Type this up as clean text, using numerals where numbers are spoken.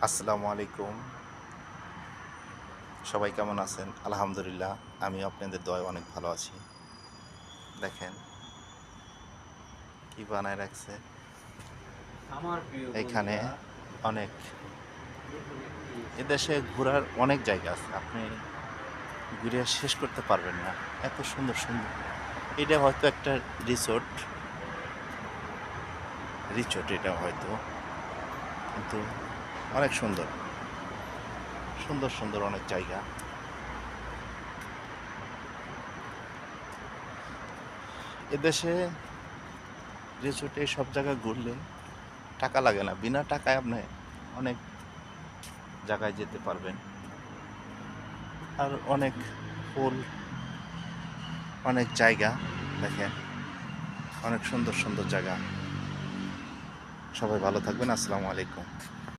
আসসালামু আলাইকুম। সবাই কেমন আছেন? আলহামদুলিল্লাহ, আমি আপনাদের দয়ায় অনেক ভালো আছি। দেখেন কি বানায় রাখছে। আমার প্রিয় এইখানে বন্ধুরা, অনেক দেখুন এদেশে ঘোরার অনেক জায়গা আছে। আপনি ঘুরে শেষ করতে পারবেন না। এত সুন্দর সুন্দর। এটা হয়তো একটা রিসোর্ট। এটা হয়তো, কিন্তু অনেক সুন্দর। সুন্দর সুন্দর অনেক জায়গা। এদেশে রিসোর্টে সব জায়গায় ঘুরলে টাকা লাগে না। বিনা টাকায় আপনি অনেক জায়গায় যেতে পারবেন। আর অনেক ফুল, অনেক জায়গা। দেখেন অনেক সুন্দর সুন্দর জায়গা। সবাই ভালো থাকবেন। আসসালামু আলাইকুম।